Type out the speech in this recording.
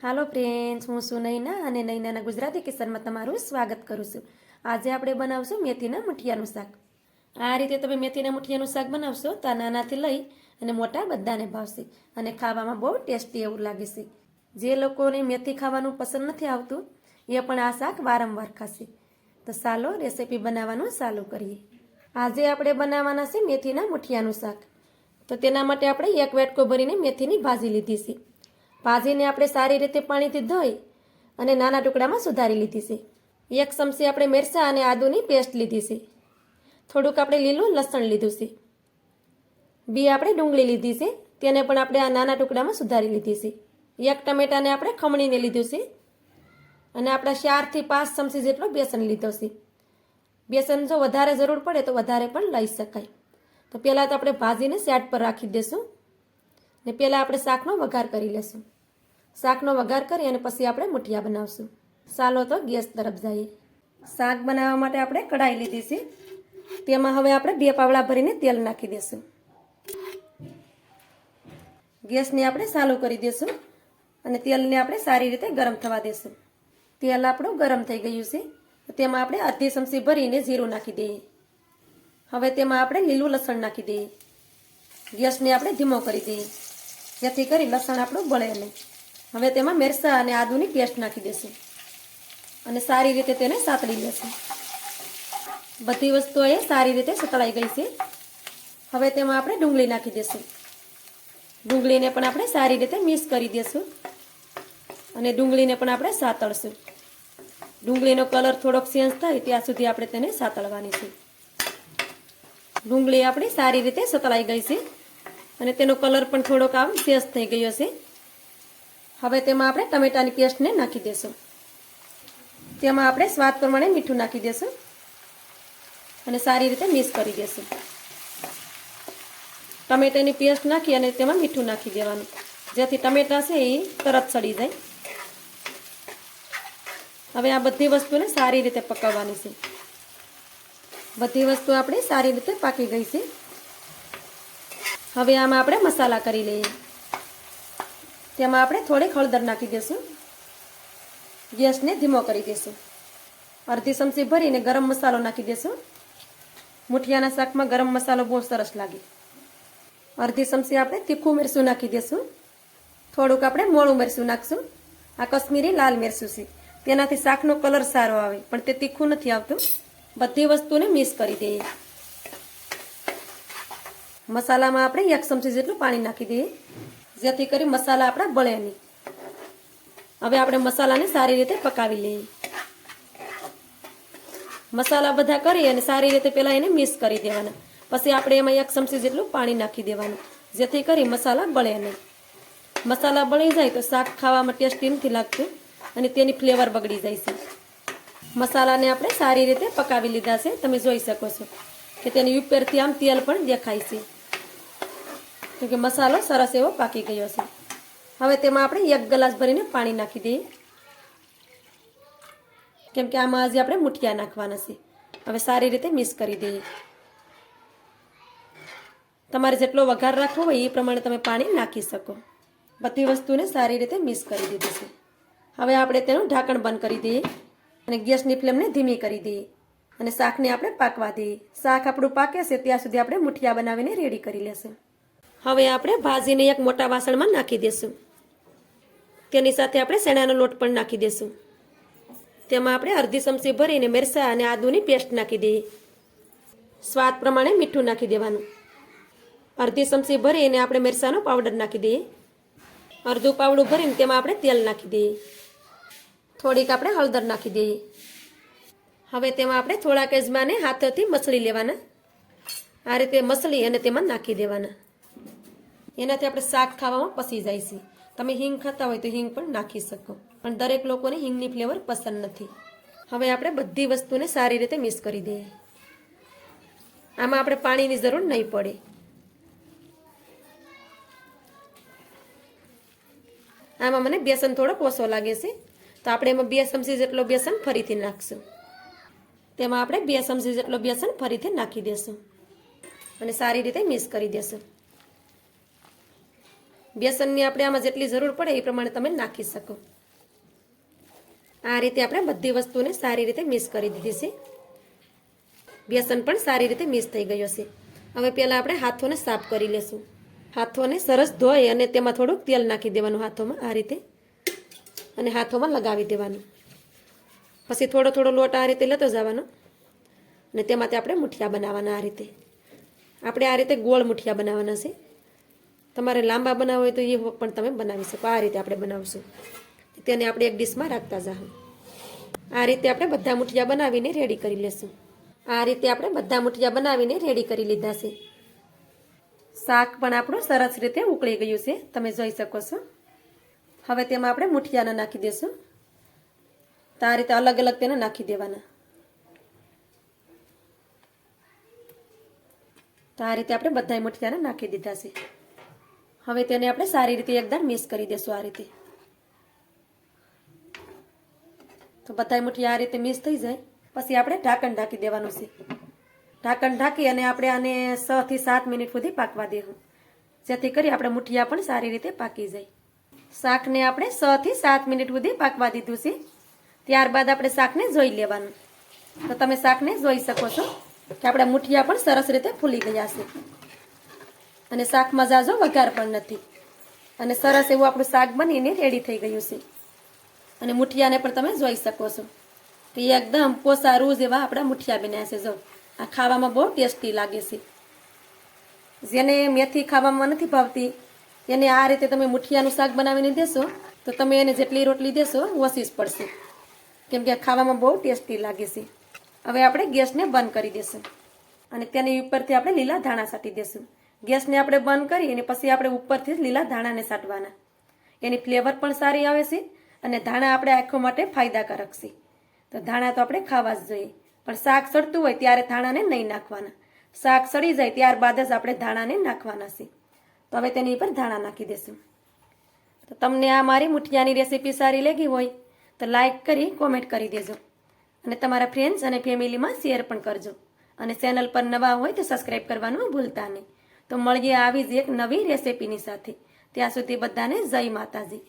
હાલો friends, હું છું નૈના અને નૈનાના ગુજરાતી કિચનમાં તમારું સ્વાગત કરું છું. આજે આપણે બનાવશું મેથીના મુઠિયાનું શાક. આ રીતે તમે મેથીના મુઠિયાનું શાક બનાવશો તો નાનાથી લઈ અને મોટા બધાને ભાવશે અને ખાવામાં બહુ ટેસ્ટી એવું લાગે છે. જે લોકોને મેથી ખાવાનું પસંદ નથી આવતું એ પણ આ શાક વારંવાર ખાશે. તો ચાલો રેસીપી બનાવવાનું ચાલુ કરીએ. આજે આપણે બનાવવાના છે મેથીના મુઠિયાનું શાક. તો તેના માટે આપણે એક વાટકો ભરીને મેથીની ભાજી લીધી છે. ભાજીને આપણે સારી રીતે પાણીથી ધોઈ અને નાના ટુકડામાં સુધારી લીધી છે. એક ચમચી આપણે મરચાં અને આદુની પેસ્ટ લીધી છે. થોડુંક આપણે લીલું લસણ લીધું છે. બી આપણે ડુંગળી લીધી છે, તેને પણ આપણે આ નાના ટુકડામાં સુધારી લીધી છે. એક ટમેટાને આપણે ખમણીને લીધું છે અને આપણા 4 થી 5 ચમચી જેટલો બેસન લીધો છે. બેસન જો વધારે જરૂર પડે તો વધારે પણ લઈ શકાય. તો પહેલાં તો આપણે ભાજીને સાઈડ પર રાખી દઈશું ને પહેલાં આપણે શાકનો વઘાર કરી લઈશું. શાકનો વઘાર કરી અને પછી આપણે મુઠિયા બનાવશું. ચાલો તો ગેસ તરફ જઈએ. શાક બનાવવા માટે આપણે કઢાઈ લીધી છે. તેમાં હવે આપણે 2 પાવડા ભરીને તેલ નાખી દઈશું. ગેસને આપણે ચાલુ કરી દઈશું અને તેલને આપણે સારી રીતે ગરમ થવા દઈશું. તેલ આપણું ગરમ થઈ ગયું છે. તેમાં આપણે અડધી ચમચી ભરીને જીરું નાખી દઈએ. હવે તેમાં આપણે લીલું લસણ નાખી દઈએ. ગેસને આપણે ધીમો કરી દઈએ જેથી કરી લસણ આપણું બળે નહીં. હવે તેમાં મરચાં અને આદુની પેસ્ટ નાખી દઈશું અને સારી રીતે તેને સાતળી લેશું. બધી વસ્તુઓ એ સારી રીતે સતળાઈ ગઈ છે. હવે તેમાં આપણે ડુંગળી નાખી દઈશું. ડુંગળીને પણ આપણે સારી રીતે મિક્સ કરી દઈશું અને ડુંગળીને પણ આપણે સાતળશું. ડુંગળીનો કલર થોડોક ચેન્જ થાય ત્યાં સુધી આપણે તેને સાતળવાની છે. ડુંગળી આપણી સારી રીતે સતળાઈ ગઈ છે અને તેનો કલર પણ થોડોક આમ ચેન્જ થઈ ગયો છે. હવે તેમાં આપણે ટમેટાની પેસ્ટને નાખી દઈશું. તેમાં આપણે સ્વાદ પ્રમાણે મીઠું નાખી દઈશું અને સારી રીતે મિક્સ કરી દઈશું. ટમેટાની પેસ્ટ નાખી અને તેમાં મીઠું નાખી દેવાનું જેથી ટમેટા છે એ તરત સડી જાય. હવે આ બધી વસ્તુને સારી રીતે પકાવવાની છે. બધી વસ્તુ આપણી સારી રીતે પાકી ગઈ છે. હવે આમાં આપણે મસાલા કરી લઈએ. તેમાં આપણે થોડીક હળદર નાખી દઈશું. ગેસને ધીમો કરી દઈશું. અડધી ચમચી ભરીને ગરમ મસાલો નાખી દઈશું. મુઠિયાના શાકમાં ગરમ મસાલો બહુ સરસ લાગે. અડધી ચમચી આપણે તીખું મરચું નાખી દઈશું. થોડુંક આપણે મોળું મરચું નાખશું. આ કશ્મીરી લાલ મરચું છે, તેનાથી શાકનો કલર સારો આવે, પણ તે તીખું નથી આવતું. બધી વસ્તુને મિક્સ કરી દઈએ. મસાલામાં આપણે 1 ચમચી જેટલું પાણી નાખી દઈએ જેથી કરી મસાલા આપણા બળે નહીં. હવે આપણે મસાલાને સારી રીતે પકાવી લઈએ. મસાલા બધા કરી અને સારી રીતે પહેલાં એને મિક્સ કરી દેવાના. પછી આપણે એમાં 1 ચમચી જેટલું પાણી નાખી દેવાનું જેથી કરી મસાલા બળે નહીં. મસાલા બળી જાય તો શાક ખાવામાં ટેસ્ટી નથી લાગતું અને તેની ફ્લેવર બગડી જાય છે. મસાલાને આપણે સારી રીતે પકાવી લીધા છે. તમે જોઈ શકો છો કે તેની ઉપરથી આમ તેલ પણ દેખાય છે કેમકે મસાલો સરસ એવો પાકી ગયો છે. હવે તેમાં આપણે 1 ગ્લાસ ભરીને પાણી નાખી દઈએ કેમકે આમાં હજી આપણે મુઠિયા નાખવાના છે. હવે સારી રીતે મિક્સ કરી દઈએ. તમારે જેટલો વઘાર રાખવો હોય એ પ્રમાણે તમે પાણી નાખી શકો. બધી વસ્તુને સારી રીતે મિક્સ કરી દીધી છે. હવે આપણે તેનું ઢાંકણ બંધ કરી દઈએ અને ગેસની ફ્લેમને ધીમી કરી દઈએ અને શાકને આપણે પાકવા દઈએ. શાક આપણું પાકે છે ત્યાં સુધી આપણે મુઠિયા બનાવીને રેડી કરી લેશું. હવે આપણે ભાજીને એક મોટા વાસણમાં નાખી દઈશું. તેની સાથે આપણે ચણાનો લોટ પણ નાખી દઈશું. તેમાં આપણે અડધી ચમચી ભરીને મરચાં અને આદુની પેસ્ટ નાખી દઈએ. સ્વાદ પ્રમાણે મીઠું નાખી દેવાનું. અડધી ચમચી ભરીને આપણે મરચાંનો પાવડર નાખી દઈએ. અડધું પાવડું ભરીને તેમાં આપણે તેલ નાખી દઈએ. થોડીક આપણે હળદર નાખી દઈએ. હવે તેમાં આપણે થોડાક અજમાને હાથોથી મસળી લેવાના. આ રીતે મસળી અને તેમાં નાખી દેવાના. એનાથી આપણે શાક ખાવામાં પસી જાય છે. તમે હિંગ ખાતા હોય તો હિંગ પણ નાખી શકો, પણ દરેક લોકોને હિંગની ફ્લેવર પસંદ નથી. હવે આપણે બધી વસ્તુને સારી રીતે મિક્સ કરી દઈએ. આમાં આપણે પાણીની જરૂર નહીં પડે. આમાં મને બેસન થોડોક ઓછો લાગે છે તો આપણે એમાં 2 ચમચી જેટલો બેસન ફરીથી નાખશું. તેમાં આપણે 2 ચમચી જેટલો બેસન ફરીથી નાખી દઈશું અને સારી રીતે મિક્સ કરી દઈશું. બેસનની આપણે આમાં જેટલી જરૂર પડે એ પ્રમાણે તમે નાખી શકો. આ રીતે આપણે બધી વસ્તુને સારી રીતે મિક્સ કરી દીધી છે. બેસન પણ સારી રીતે મિક્સ થઈ ગયો છે. હવે પહેલાં આપણે હાથોને સાફ કરી લેશું. હાથોને સરસ ધોઈ અને તેમાં થોડુંક તેલ નાખી દેવાનું હાથોમાં આ રીતે, અને હાથોમાં લગાવી દેવાનું. પછી થોડો થોડો લોટ આ રીતે લેતો જવાનો, અને તેમાંથી આપણે મુઠિયા બનાવવાના. આ રીતે આપણે આ રીતે ગોળ મુઠિયા બનાવવાના છે. તમારે લાંબા બનાવવા હોય તો એ પણ તમે બનાવી શકો. આ રીતે આપણે બનાવશું. તેને આપણે એક ડીશમાં રાખતા જાઓ. આ રીતે આપણે બધા મુઠિયા બનાવીને રેડી કરી લેશું. આ રીતે આપણે બધા મુઠિયા બનાવીને રેડી કરી લીધા છે. શાક પણ આપણું સરસ રીતે ઉકળી ગયું છે, તમે જોઈ શકો છો. હવે તેમાં આપણે મુઠિયાને નાખી દઈશું. તો આ રીતે અલગ અલગ તેને નાખી દેવાના. તો આ રીતે આપણે બધા મુઠિયાને નાખી દીધા છે. હવે તેને આપણે સારી રીતે એકદમ મિક્સ કરી દઈશું. આ રીતે તો બધા મુઠિયા આ રીતે મિક્સ થઈ જાય પછી આપણે ઢાંકણ ઢાંકી દેવાનું છે. ઢાંકણ ઢાંકી અને આપણે આને 6 થી 7 મિનિટ સુધી પાકવા દેવું, જેથી કરી આપણે મુઠિયા પણ સારી રીતે પાકી જાય. શાકને આપણે 6 થી 7 મિનિટ સુધી પાકવા દીધું છે. ત્યારબાદ આપણે શાકને જોઈ લેવાનું. તો તમે શાકને જોઈ શકો છો કે આપણા મુઠિયા પણ સરસ રીતે ફૂલી ગયા છે, અને શાકમાં જાજો વઘાર પણ નથી, અને સરસ એવું આપણું શાક બનીને રેડી થઈ ગયું છે. અને મુઠિયાને પણ તમે જોઈ શકો છો કે એકદમ પોસારું જેવા આપણા મુઠિયા બન્યા છે. જો આ ખાવામાં બહુ ટેસ્ટી લાગે છે. જેને મેથી ખાવામાં નથી ભાવતી એને આ રીતે તમે મુઠિયાનું શાક બનાવીને દેશો તો તમે એને જેટલી રોટલી દેશો ઓછી જ પડશે, કેમ કે ખાવામાં બહુ ટેસ્ટી લાગે છે. હવે આપણે ગેસને બંધ કરી દઈશું અને તેની ઉપરથી આપણે લીલા ધાણા છાંટી દઈશું. ગેસને આપણે બંધ કરી અને પછી આપણે ઉપરથી જ લીલા ધાણાને છાંટવાના. એની ફ્લેવર પણ સારી આવે છે, અને ધાણા આપણે આંખો માટે ફાયદાકારક છે. તો ધાણા તો આપણે ખાવા જ જોઈએ, પણ શાક સડતું હોય ત્યારે ધાણાને નહીં નાખવાના. શાક સડી જાય ત્યારબાદ જ આપણે ધાણાને નાખવાના છે. તો હવે તેની ઉપર ધાણા નાખી દઈશું. તો તમને આ મારી મુઠિયાની રેસીપી સારી લાગી હોય તો લાઈક કરી કોમેન્ટ કરી દેજો, અને તમારા ફ્રેન્ડ્સ અને ફેમિલીમાં શેર પણ કરજો. અને ચેનલ પર નવા હોય તો સબસ્ક્રાઈબ કરવાનું ભૂલતા નહીં. તો મળીએ આવી જ એક નવી રેસીપીની સાથે. ત્યાં સુધી બધાને જય માતાજી.